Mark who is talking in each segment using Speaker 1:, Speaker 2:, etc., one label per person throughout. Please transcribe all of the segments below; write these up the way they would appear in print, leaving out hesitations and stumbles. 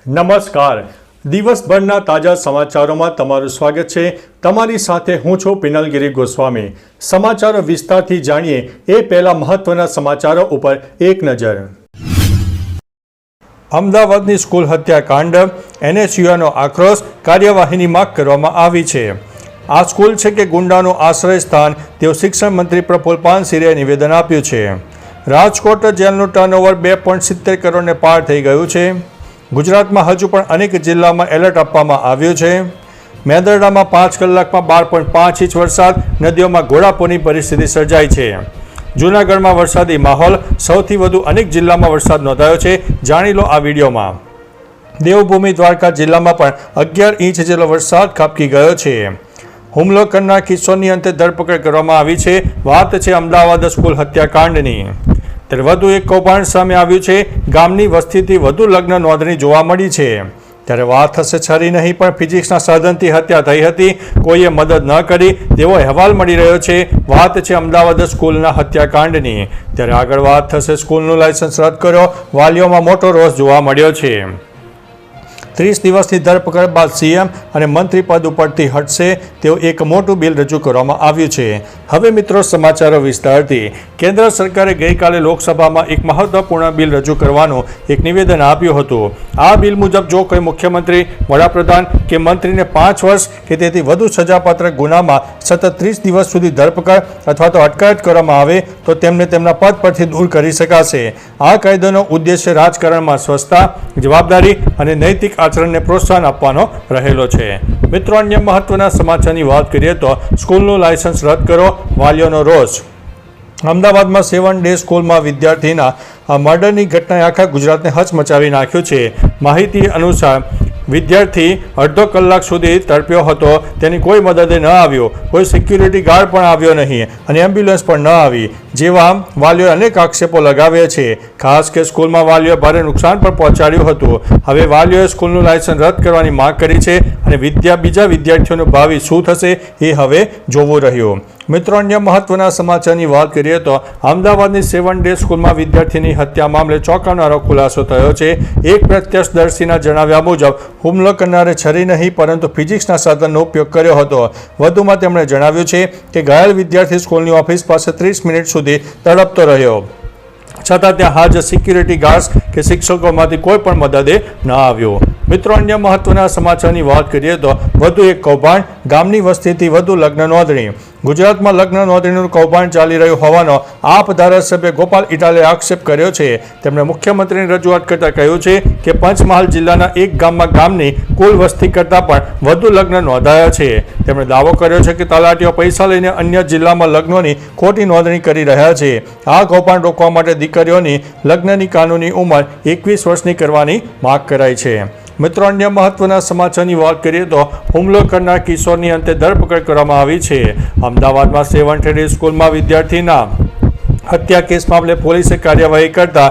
Speaker 1: નમસ્કાર. દિવસભરના તાજા સમાચારોમાં તમારું સ્વાગત છે. તમારી સાથે હું છું પિનલગીરી ગોસ્વામી. સમાચારો વિસ્તારથી જાણીએ એ પહેલા મહત્વના સમાચારો ઉપર એક નજર. અમદાવાદની સ્કૂલ હત્યાકાંડ, એનએસયુઆઈનો આક્રોશ, કાર્યવાહીની માંગ કરવામાં આવી છે. આ સ્કૂલ છે કે ગુંડાનું આશ્રય સ્થાન, તેવું શિક્ષણ મંત્રી પ્રફુલ્લ પાનસેરીએ નિવેદન આપ્યું છે. રાજકોટ જેલનું ટર્નઓવર 2.70 કરોડને પાર થઈ ગયું છે. ગુજરાતમાં હજુ પણ અનેક જિલ્લામાં એલર્ટ આપવામાં આવ્યું છે. મેંદરડામાં 5 કલાકમાં 12.5 ઇંચ વરસાદ, નદીઓમાં ઘોડાપૂરની પરિસ્થિતિ સર્જાઈ છે. જૂનાગઢમાં વરસાદી માહોલ, સૌથી વધુ અનેક જિલ્લામાં વરસાદ નોંધાયો છે. જાણી લો આ વિડીયોમાં. દેવભૂમિ દ્વારકા જિલ્લામાં પણ 11 ઇંચ જેટલો વરસાદ ખાબકી ગયો છે. હુમલો કરનાર કિશોરની અંતે ધરપકડ કરવામાં આવી છે. વાત છે અમદાવાદ સ્કૂલ હત્યાકાંડની. ત્યારે વધુ એક કૌભાંડ સામે આવ્યું છે. ગામની વસ્તીથી વધુ લગ્ન નોંધણી જોવા મળી છે. ત્યારે વાત થશે છરી નહીં પણ ફિઝિક્સના સાધનથી હત્યા થઈ હતી. કોઈએ મદદ ન કરી તેવો અહેવાલ મળી રહ્યો છે. વાત છે અમદાવાદ સ્કૂલના હત્યાકાંડની. ત્યારે આગળ વાત થશે સ્કૂલનું લાયસન્સ રદ કર્યો, વાલીઓમાં મોટો રોષ જોવા મળ્યો છે. 30 દિવસની ધરપકડ બાદ સીએમ અને મંત્રી પદ ઉપરથી હટશે તેવું એક મોટું બિલ રજૂ કરવામાં આવ્યું છે. હવે મિત્રો સમાચારો વિસ્તારથી. કેન્દ્ર સરકારે ગઈકાલે લોકસભામાં એક મહત્વપૂર્ણ બિલ રજૂ કરવાનું એક નિવેદન આપ્યું હતું. આ બિલ મુજબ જો કોઈ મુખ્યમંત્રી, વડાપ્રધાન કે મંત્રીને 5 વર્ષ કે તેથી વધુ સજાપાત્ર ગુનામાં સતત 30 દિવસ સુધી ધરપકડ અથવા તો અટકાયત કરવામાં આવે તો તેમને તેમના પદ પરથી દૂર કરી શકાશે. આ કાયદાનો ઉદ્દેશ્ય રાજકારણમાં સ્વચ્છતા, જવાબદારી અને નૈતિક આચરણને પ્રોત્સાહન આપવાનો રહેલો છે. મિત્રો, અન્ય મહત્વના સમાચારની વાત કરીએ તો સ્કૂલનું લાયસન્સ રદ કરો, વાલીઓનો રોષ. અમદાવાદમાં 7 ડે સ્કૂલમાં વિદ્યાર્થીના મર્ડરની ઘટનાએ આખા ગુજરાતને હચમચાવી નાખ્યું છે. માહિતી અનુસાર વિદ્યાર્થી અડધો કલાક સુધી તડપ્યો હતો. તેની કોઈ મદદે ન આવ્યો, કોઈ સિક્યુરિટી ગાર્ડ પણ આવ્યો નહીં અને એમ્બ્યુલન્સ પણ ન આવી. જેવા વાલીઓએ અનેક આક્ષેપો લગાવ્યા છે. ખાસ કે સ્કૂલમાં વાલીઓએ ભારે નુકસાન પણ પહોંચાડ્યું હતું. હવે વાલીઓએ સ્કૂલનું લાયસન્સ રદ કરવાની માંગ કરી છે અને બીજા વિદ્યાર્થીઓનું ભાવિ શું થશે એ હવે જોવું રહ્યું. મિત્રો, અન્ય મહત્વના સમાચારની વાત કરીએ તો અમદાવાદની 7 ડે સ્કૂલમાં વિદ્યાર્થીની હત્યા મામલે ચોંકાવનારો ખુલાસો થયો છે. એક પ્રત્યક્ષદર્શીના જણાવ્યા મુજબ હુમલો કરનારે છરી નહીં પરંતુ ફિઝિક્સના સાધનનો ઉપયોગ કર્યો હતો. વધુમાં તેમણે જણાવ્યું છે કે ઘાયલ વિદ્યાર્થી સ્કૂલની ઓફિસ પાસે 30 મિનિટ સુધી તડપતો રહ્યો, છતાં ત્યાં હાજર સિક્યુરિટી ગાર્ડ્સ કે શિક્ષકોમાંથી કોઈ પણ મદદે ન આવ્યો. મિત્રો, અન્ય મહત્વના સમાચારની વાત કરીએ તો વધુ એક કૌભાંડ, ગામની વસ્તીથી વધુ લગ્ન નોંધણી. ગુજરાતમાં લગ્ન નોંધણીનું કૌભાંડ ચાલી રહ્યું હોવાનો આપ ધારાસભ્ય ગોપાલ ઇટાલે આક્ષેપ કર્યો છે. તેમણે મુખ્યમંત્રીની રજૂઆત કરતા કહ્યું છે કે પંચમહાલ જિલ્લાના એક ગામની કુલ વસ્તી કરતાં પણ વધુ લગ્ન નોંધાયા છે. તેમણે દાવો કર્યો છે કે તલાટીઓ પૈસા લઈને અન્ય જિલ્લામાં લગ્નોની ખોટી નોંધણી કરી રહ્યા છે. આ કૌભાંડ રોકવા માટે દીકરીઓની લગ્નની કાનૂની ઉંમર 21 વર્ષની કરવાની માંગ કરાઈ છે. મિત્રો, અન્ય મહત્વના સમાચારની વાત કરીએ તો હુમલો કરનાર કિશોરની અંતે ધરપકડ કરવામાં આવી છે. અમદાવાદમાં 7 ડે સ્કૂલમાં વિદ્યાર્થીના હત્યા કેસ મામલે પોલીસે કાર્યવાહી કરતા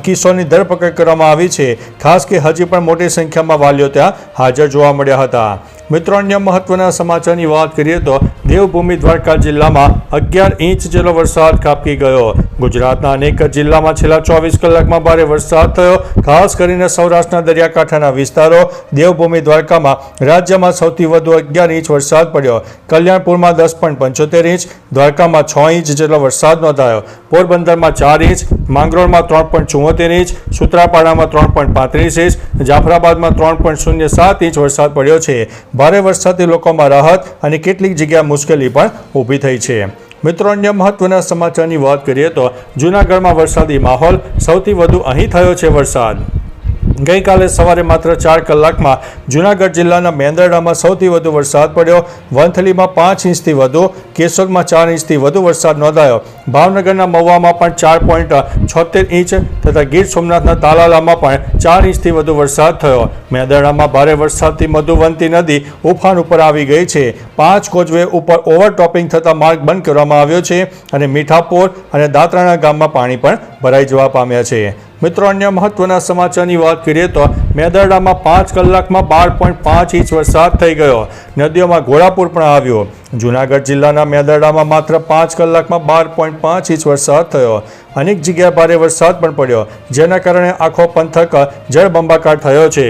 Speaker 1: કિશોરની ધરપકડ કરવામાં આવી છે. ખાસ કે હજી પણ મોટી સંખ્યામાં વાલીઓ ત્યાં હાજર જોવા મળ્યા હતા. મિત્રો, અન્ય મહત્વના સમાચારની વાત કરીએ તો દેવભૂમિ દ્વારકા જિલ્લામાં 11 ઇંચ જેટલો વરસાદ ખાબકી ગયો. ગુજરાતના અનેક જિલ્લામાં છેલ્લા 24 કલાકમાં ભારે વરસાદ થયો. ખાસ કરીને સૌરાષ્ટ્રના દરિયાકાંઠાના વિસ્તારો, દેવભૂમિ દ્વારકામાં રાજ્યમાં સૌથી વધુ 11 ઇંચ વરસાદ પડ્યો. કલ્યાણપુરમાં 10.75 ઇંચ, દ્વારકામાં 6 ઇંચ જેટલો વરસાદ નોંધાયો. પોરબંદરમાં 4 ઇંચ, માંગરોળમાં 3.74 ઇંચ, સૂત્રાપાડામાં 3.35 ઇંચ, જાફરાબાદમાં 3.07 ઇંચ વરસાદ પડ્યો છે. ભારે વરસાદથી લોકોમાં રાહત અને કેટલીક જગ્યાએ મુશ્કેલી પણ ઊભી થઈ છે. મિત્રો, અન્ય મહત્વના સમાચારની વાત કરીએ તો જૂનાગઢમાં વરસાદી માહોલ, સૌથી વધુ અહીં થયો છે વરસાદ. ગઈકાલે સવારે માત્ર 4 કલાકમાં જૂનાગઢ જિલ્લાના મેંદરડામાં સૌથી વધુ વરસાદ પડ્યો. વંથલીમાં 5 ઇંચથી વધુ, કેશોદમાં 4 ઇંચથી વધુ વરસાદ નોંધાયો. ભાવનગરના મહુવામાં પણ 4.76 ઇંચ તથા ગીર સોમનાથના તાલાલામાં પણ 4 ઇંચથી વધુ વરસાદ થયો. મેંદરડામાં ભારે વરસાદથી મધુવંતી નદી ઉફાન ઉપર આવી ગઈ છે. 5 કોઝવે ઉપર ઓવરટોપિંગ થતાં માર્ગ બંધ કરવામાં આવ્યો છે અને મીઠાપોર અને દાતરાણા ગામમાં પાણી પણ ભરાઈ જવા પામ્યા છે. મિત્રો, અન્ય મહત્વના સમાચારની વાત કરીએ તો મેંદરડામાં 5 કલાકમાં 12.5 ઇંચ વરસાદ થઈ ગયો. નદીઓમાં ઘોડાપૂર પણ આવ્યો. જૂનાગઢ જિલ્લાના મેંદરડામાં માત્ર 5 કલાકમાં 12.5 ઇંચ વરસાદ થયો. અનેક જગ્યાએ ભારે વરસાદ પણ પડ્યો, જેના કારણે આખો પંથક જળબંબાકાર થયો છે.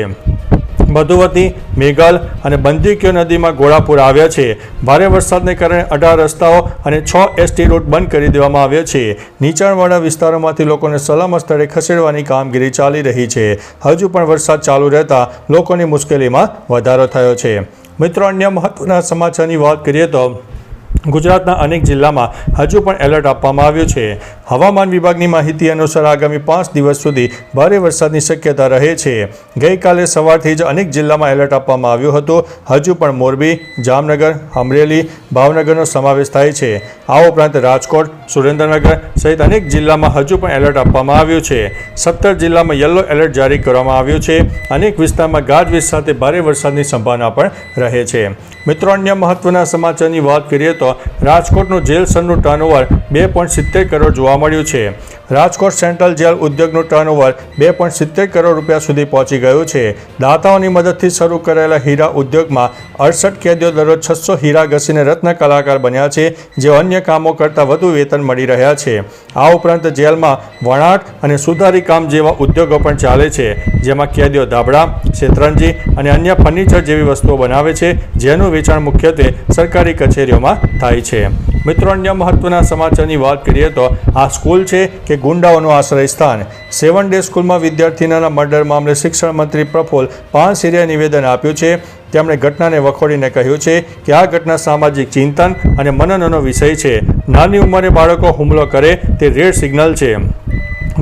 Speaker 1: મધુવતી, મેઘલ અને બંદીક્યો નદીમાં ઘોડાપૂર આવ્યા છે. ભારે વરસાદને કારણે 18 રસ્તાઓ અને 6 એસટી રૂટ બંધ કરી દેવામાં આવ્યા છે. નીચાણવાળા વિસ્તારોમાંથી લોકોને સલામત સ્થળે ખસેડવાની કામગીરી ચાલી રહી છે. હજુ પણ વરસાદ ચાલુ રહેતા લોકોની મુશ્કેલીમાં વધારો થયો છે. મિત્રો, અન્ય મહત્વના સમાચારની વાત કરીએ તો ગુજરાતના અનેક જિલ્લામાં હજુ પણ એલર્ટ આપવામાં આવ્યું છે. હવામાન વિભાગની માહિતી અનુસાર આગામી 5 દિવસ સુધી ભારે વરસાદની શક્યતા રહે છે. ગઈકાલે સવારથી જ અનેક જિલ્લામાં એલર્ટ આપવામાં આવ્યું હતું. હજુ પણ મોરબી, જામનગર, અમરેલી, ભાવનગરનો સમાવેશ થાય છે. આ ઉપરાંત રાજકોટ, સુરેન્દ્રનગર સહિત અનેક જિલ્લામાં હજુ પણ એલર્ટ આપવામાં આવ્યું છે. 17 જિલ્લામાં યલો એલર્ટ જારી કરવામાં આવ્યું છે. અનેક વિસ્તારમાં ગાજવીજ સાથે ભારે વરસાદની સંભાવના પણ રહે છે. મિત્રો, અન્ય મહત્વના સમાચારની વાત કરીએ તો રાજકોટનું જેલ સનનું ટર્નઓવર 2.70 કરોડ જોવા મળ્યું છે. રાજકોટ સેન્ટ્રલ જેલ ઉદ્યોગનું ટર્નઓવર 2.70 કરોડ રૂપિયા સુધી પહોંચી ગયું છે. દાતાઓની મદદથી શરૂ કરાયેલા હીરા ઉદ્યોગમાં 68 કેદીઓ દરરોજ 600 હીરા ઘસીને રત્ન કલાકાર બન્યા છે, જે અન્ય કામો કરતાં વધુ વેતન મળી રહ્યા છે. આ ઉપરાંત જેલમાં વણાટ અને સુધારી કામ જેવા ઉદ્યોગો પણ ચાલે છે, જેમાં કેદીઓ ધાબળા, શેતરંજી અને અન્ય ફર્નિચર જેવી વસ્તુઓ બનાવે છે, જેનું વેચાણ મુખ્યત્વે સરકારી કચેરીઓમાં થાય છે. મિત્રો, અન્ય મહત્વના સમાચારની વાત કરીએ તો આ સ્કૂલ છે કે ગુંડાઓનું આશ્રય સ્થાન. 7 ડે સ્કૂલમાં વિદ્યાર્થીના મર્ડર મામલે શિક્ષણ મંત્રી પ્રફુલ્લ પાનસેરિયાએ નિવેદન આપ્યું છે. તેમણે ઘટનાને વખોડીને કહ્યું છે કે આ ઘટના સામાજિક ચિંતન અને મનનનો વિષય છે. નાની ઉંમરે બાળકો હુમલો કરે તે રેડ સિગ્નલ છે.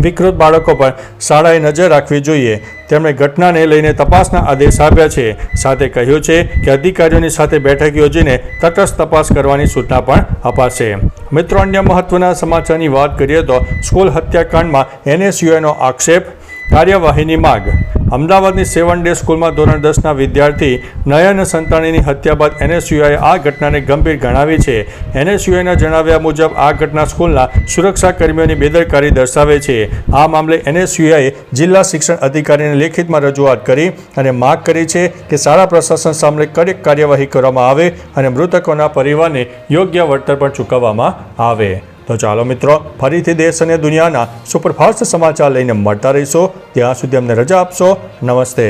Speaker 1: વિકૃત બાળકો પર શાળાએ નજર રાખવી જોઈએ. તેમણે ઘટનાને લઈને તપાસના આદેશ આપ્યા છે. સાથે કહ્યું છે કે અધિકારીઓની સાથે બેઠક યોજીને તટસ્થ તપાસ કરવાની સૂચના પણ અપાશે. મિત્રો, અન્ય મહત્વના સમાચારની વાત કરીએ તો સ્કૂલ હત્યાકાંડમાં NSUIનો આક્ષેપ, કાર્યવાહીની માગ. અમદાવાદની 7 ડે સ્કૂલમાં ધોરણ 10ના વિદ્યાર્થી નયન સંતાણીની હત્યા બાદ NSUIએ આ ઘટનાને ગંભીર ગણાવી છે. NSUIના જણાવ્યા મુજબ આ ઘટના સ્કૂલના સુરક્ષા કર્મીઓની બેદરકારી દર્શાવે છે. આ મામલે NSUIએ જિલ્લા શિક્ષણ અધિકારીને લેખિતમાં રજૂઆત કરી અને માગ કરી છે કે શાળા પ્રશાસન સામે કડક કાર્યવાહી કરવામાં આવે અને મૃતકોના પરિવારને યોગ્ય વળતર પણ ચૂકવવામાં આવે. તો ચાલો મિત્રો, ફરીથી દેશ અને દુનિયાના સુપરફાસ્ટ સમાચાર લઈને મળતા રહીશો. ત્યાં સુધી અમને રજા આપશો. નમસ્તે.